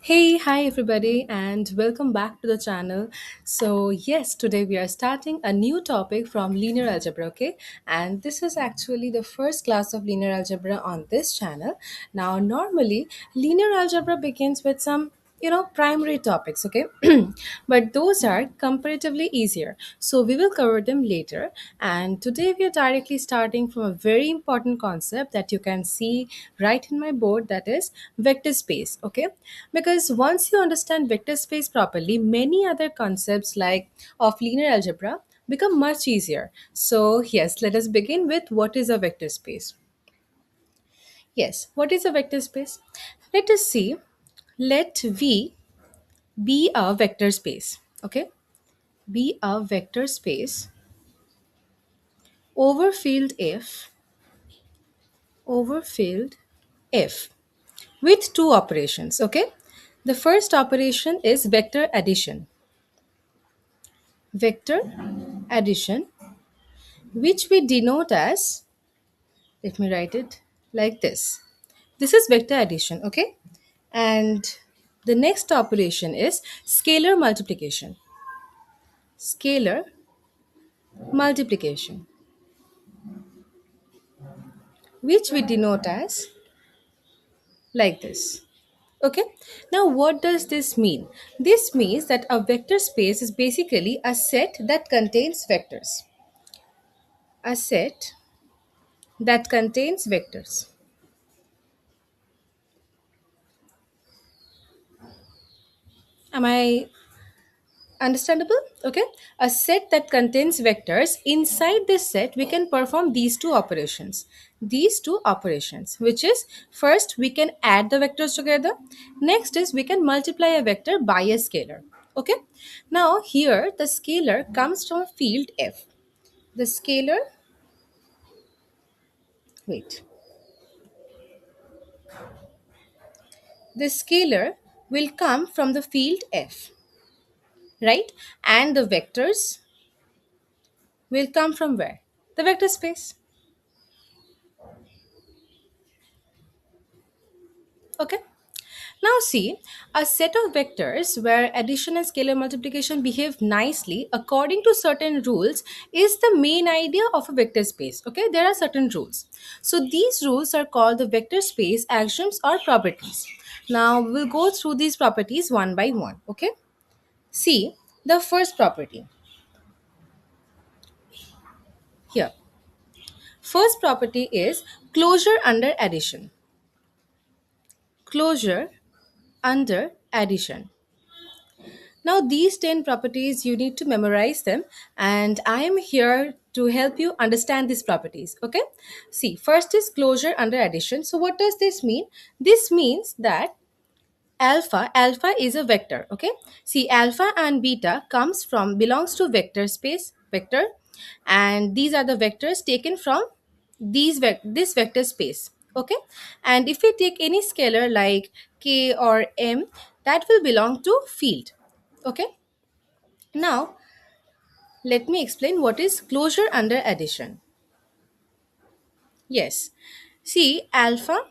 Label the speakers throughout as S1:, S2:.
S1: Hey, hi everybody, and welcome back to the channel. So, yes, today we are starting a new topic from linear algebra, okay? And this is actually the first class of linear algebra on this channel. Now, normally, linear algebra begins with some primary topics, okay? But those are comparatively easier, so we will cover them later. And today we are directly starting from a very important concept that you can see right in my board, that is vector space, okay? Because once you understand vector space properly, many other concepts like of linear algebra become much easier. So yes, let us begin with what is a vector space. Yes, what is a vector space? Let us see. Let V be a vector space, okay? Be a vector space over field F with two operations, okay? The first operation is vector addition, which we denote as, let me write it like this. This is vector addition, okay? And the next operation is scalar multiplication, which we denote as like this. Okay, now what does this mean? This means that a vector space is basically a set that contains vectors. A set that contains vectors. Am I understandable? Okay, a set that contains vectors. Inside this set we can perform these two operations, which is, first we can add the vectors together, next is we can multiply a vector by a scalar. Okay, now here the scalar comes from field F. The scalar, wait, the scalar will come from the field F, right? And the vectors will come from where? The vector space. Okay. Now see, a set of vectors where addition and scalar multiplication behave nicely according to certain rules is the main idea of a vector space. Okay, there are certain rules. So these rules are called the vector space axioms or properties. Now we'll go through these properties one by one. Okay, see the first property here. First property is closure under addition. Closure under addition. Now, these 10 properties, you need to memorize them, and I am here to help you understand these properties. Okay, see, first is closure under addition. So, what does this mean? This means that alpha is a vector. Okay, see, alpha and beta belongs to vector, and these are the vectors taken from this vector space. Okay, and if we take any scalar like k or m, that will belong to field. Okay, now let me explain what is closure under addition. Yes, see, alpha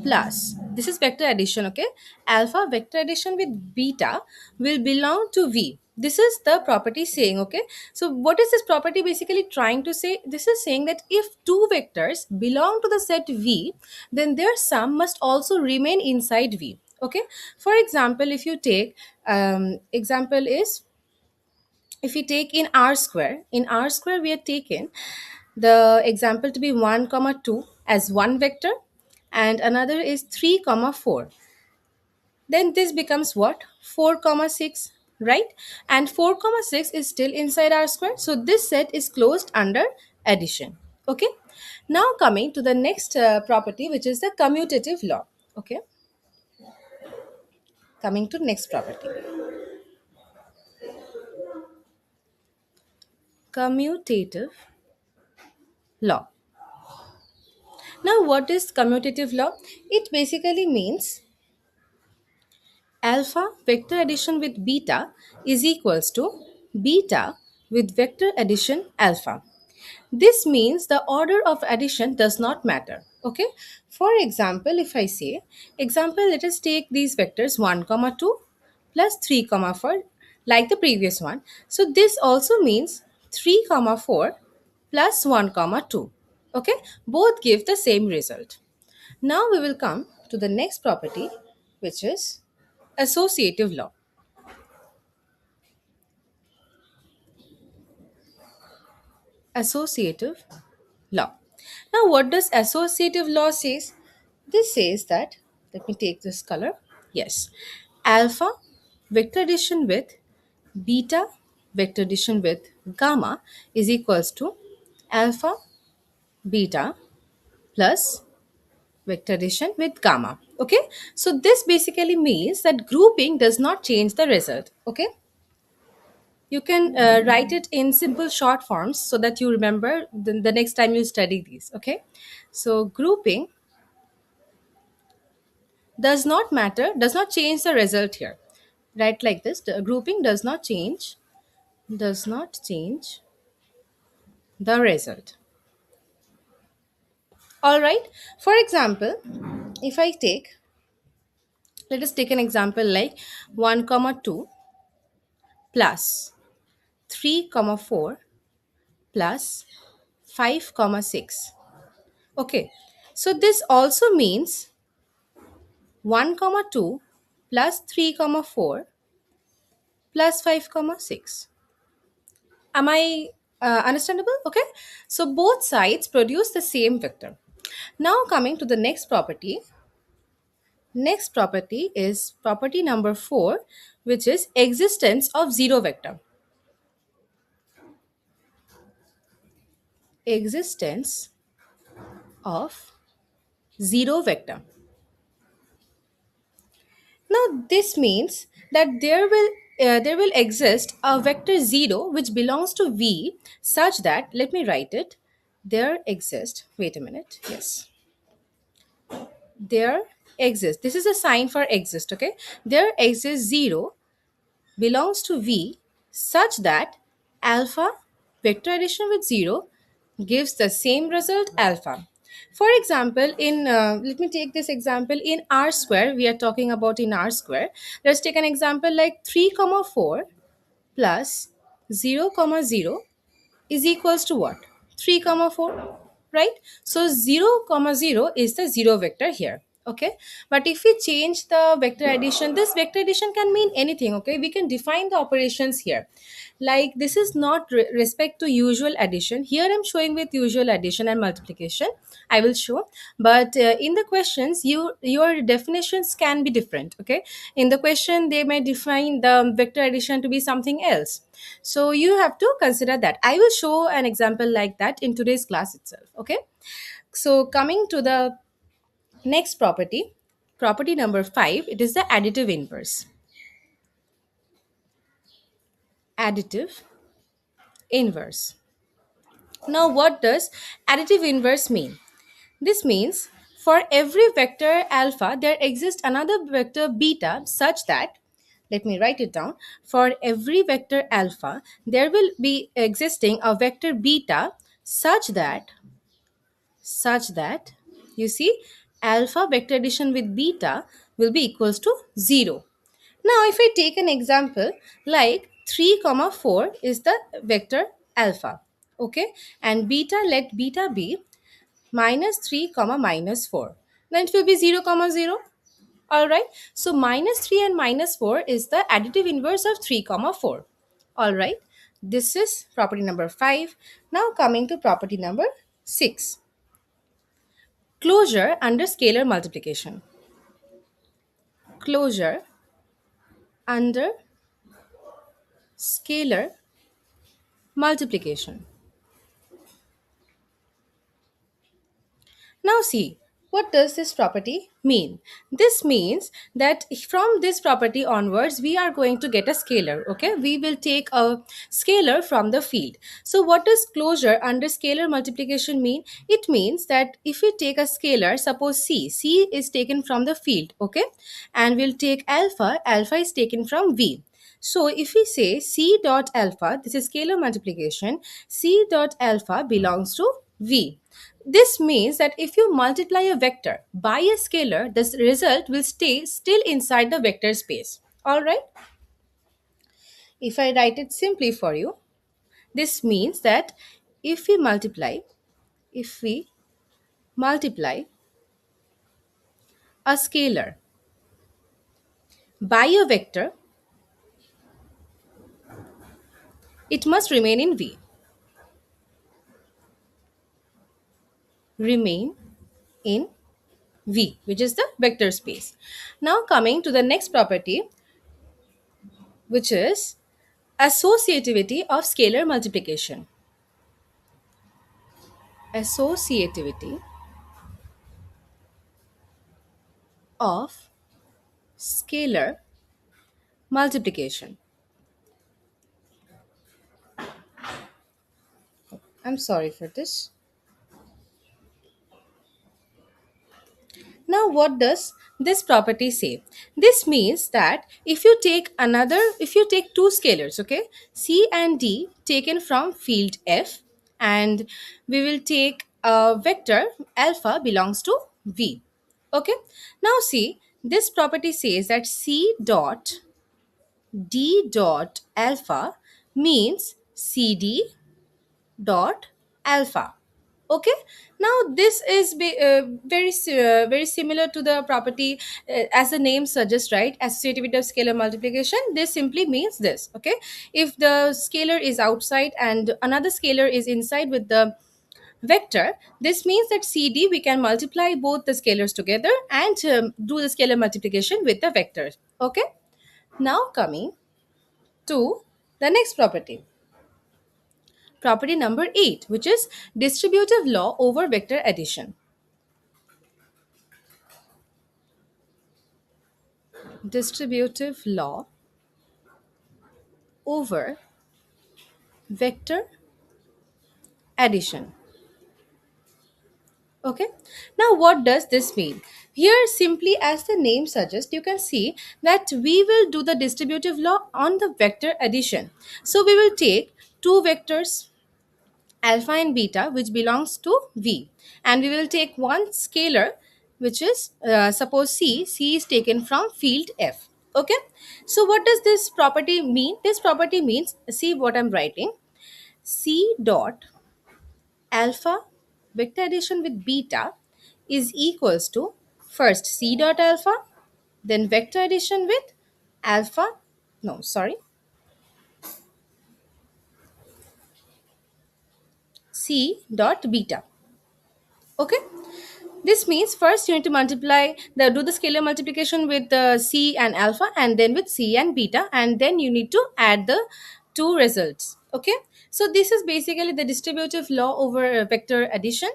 S1: plus, this is vector addition. Okay, alpha vector addition with beta will belong to V. This is the property saying. Okay, so what is this property basically trying to say? This is saying that if two vectors belong to the set V, then their sum must also remain inside V. Okay, for example, if you take example is, if we take in r square we are taken the example to be 1 comma 2 as one vector, and another is 3 comma 4. Then this becomes what? 4 comma 6, right? And 4 comma 6 is still inside r square, so this set is closed under addition. Okay, now coming to the next property, which is the commutative law. Okay, coming to next property, commutative law. Now, what is commutative law? It basically means alpha vector addition with beta is equals to beta with vector addition alpha. This means the order of addition does not matter. Okay. For example, if I say, example, let us take these vectors 1 comma 2 plus 3 comma 4 like the previous one. So this also means 3 comma 4 plus 1 comma 2. Okay, both give the same result. Now we will come to the next property, which is associative law. Associative law. Now, what does associative law says? This says that, let me take this color. Yes, alpha vector addition with beta vector addition with gamma is equals to alpha beta plus vector addition with gamma. Okay, so this basically means that grouping does not change the result. Okay, you can write it in simple short forms so that you remember the next time you study these. Okay, so grouping does not change the result here. Write like this: the grouping does not change the result. All right, for example, if I take, let us take an example like 1 comma 2 plus 3 comma 4 plus 5 comma 6. Okay, so this also means 1 comma 2 plus 3 comma 4 plus 5 comma 6. Am I understandable? Okay, so both sides produce the same vector. Now coming to the next property. Next property is property number 4, which is existence of zero vector. Existence of zero vector. Now this means that there will exist a vector 0 which belongs to V such that, let me write it, there exists, wait a minute, yes, there exists, this is a sign for exist. Okay, there exists 0 belongs to V such that alpha vector addition with 0 gives the same result alpha. For example, in let me take this example in R square. We are talking about in R square. Let's take an example like 3 comma 4 plus 0 comma 0 is equals to what? 3 comma 4, right? So 0 comma 0 is the zero vector here. Okay, but if we change the vector addition, this vector addition can mean anything. Okay, we can define the operations here. Like this is not respect to usual addition. Here I'm showing with usual addition and multiplication. I will show, but in the questions, your definitions can be different. Okay, in the question they may define the vector addition to be something else. So you have to consider that. I will show an example like that in today's class itself. Okay, so coming to the next property, property number 5, it is the additive inverse. Additive inverse. Now, what does additive inverse mean? This means for every vector alpha, there exists another vector beta such that, let me write it down, for every vector alpha, there will be existing a vector beta such that you see alpha vector addition with beta will be equals to 0. Now if I take an example like 3 comma 4 is the vector alpha, okay, and beta, let beta be minus 3 comma minus 4, then it will be 0 comma 0. All right, so minus 3 and minus 4 is the additive inverse of 3 comma 4. All right, this is property number 5. Now coming to property number 6, closure under scalar multiplication. Closure under scalar multiplication. Now see, what does this property mean? This means that from this property onwards, we are going to get a scalar, okay? We will take a scalar from the field. So what does closure under scalar multiplication mean? It means that if we take a scalar, suppose C is taken from the field, okay? And we'll take alpha is taken from V. So if we say C dot alpha, this is scalar multiplication, C dot alpha belongs to V. This means that if you multiply a vector by a scalar, the result will stay still inside the vector space. All right? If I write it simply for you, this means that if we multiply, if we multiply a scalar by a vector, it must remain in V. Remain in V, which is the vector space. Now coming to the next property, which is associativity of scalar multiplication. Associativity of scalar multiplication. I'm sorry for this. Now, what does this property say? This means that if you take two scalars, okay, C and D taken from field F, and we will take a vector alpha belongs to V. Okay, now see, this property says that C dot D dot alpha means CD dot alpha. Okay, now this is very similar to the property, as the name suggests, right? Associativity of scalar multiplication. This simply means this. Okay, if the scalar is outside and another scalar is inside with the vector, this means that CD, we can multiply both the scalars together and do the scalar multiplication with the vectors. Okay, now coming to the next property, property number 8, which is distributive law over vector addition. Distributive law over vector addition. Okay, now what does this mean? Here, simply as the name suggests, you can see that we will do the distributive law on the vector addition. So we will take two vectors alpha and beta, which belongs to V, and we will take one scalar, which is suppose C is taken from field F. Okay, so what does this property mean? This property means, see what I'm writing, C dot alpha vector addition with beta is equals to first C dot alpha, then vector addition with alpha, no sorry, C dot beta. Okay, this means first you need to do the scalar multiplication with C and alpha, and then with C and beta, and then you need to add the two results. Okay, so this is basically the distributive law over vector addition.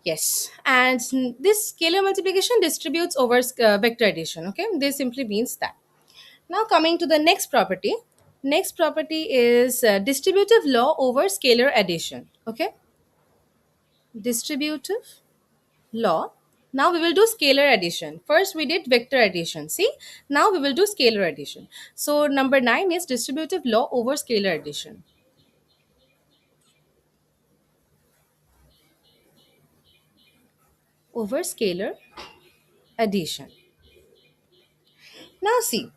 S1: Yes, and this scalar multiplication distributes over vector addition. Okay, this simply means that. Now coming to the next property. Next property is distributive law over scalar addition. Okay, distributive law. Now we will do scalar addition. First we did vector addition. See, now we will do scalar addition. So number 9 is distributive law over scalar addition. Over scalar addition. Now see,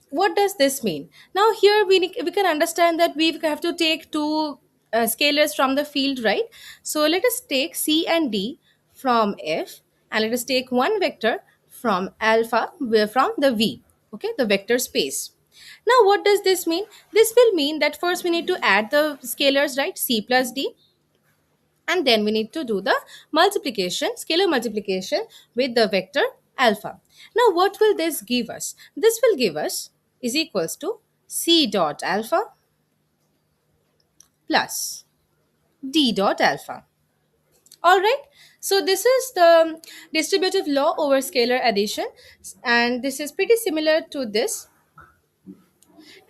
S1: what does this mean? Now here we can understand that we have to take two scalars from the field, right? So let us take C and D from F, and let us take one vector from alpha from the V, okay, the vector space. Now what does this mean? This will mean that first we need to add the scalars, right? C plus D, and then we need to do the multiplication, scalar multiplication with the vector alpha. Now what will this give us? This will give us is equals to C dot alpha plus D dot alpha. All right, so this is the distributive law over scalar addition, and this is pretty similar to this.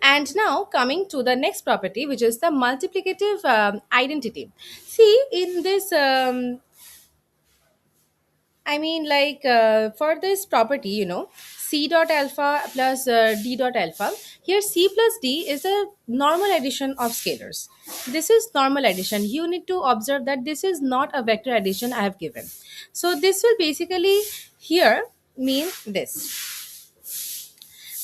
S1: And now coming to the next property, which is the multiplicative identity. See, in this for this property, c dot alpha plus d dot alpha. Here c plus d is a normal addition of scalars. This is normal addition. You need to observe that this is not a vector addition I have given. So this will basically here mean this.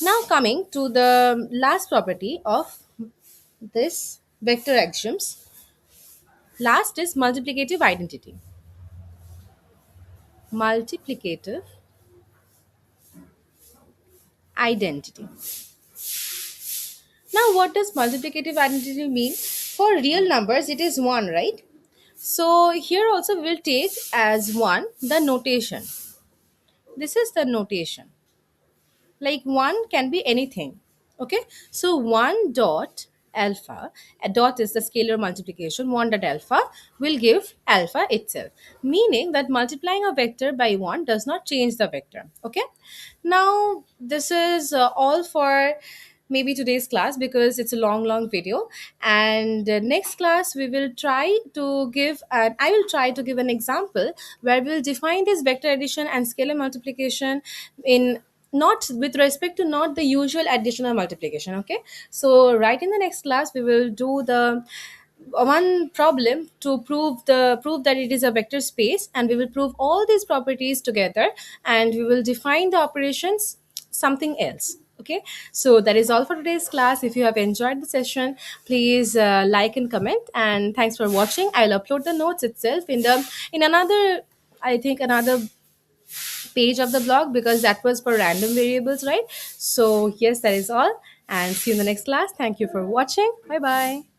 S1: Now coming to the last property of this vector axioms, last is multiplicative identity. Multiplicative identity. Now, what does multiplicative identity mean? For real numbers, it is 1, right? So, here also we will take as 1 the notation. This is the notation. Like 1 can be anything. Okay, so 1 dot alpha, a dot is the scalar multiplication, 1 dot alpha will give alpha itself, meaning that multiplying a vector by 1 does not change the vector. Okay, now this is all for maybe today's class, because it's a long video. And next class we will try to give an I will try to give an example where we'll define this vector addition and scalar multiplication in not with respect to not the usual addition or multiplication. Okay, so right in the next class we will do the one problem to prove that it is a vector space, and we will prove all these properties together, and we will define the operations something else. Okay, so that is all for today's class. If you have enjoyed the session, please like and comment, and thanks for watching. I'll upload the notes itself in another, I think, another page of the blog, because that was for random variables, right? So yes, that is all, and see you in the next class. Thank you for watching. Bye bye.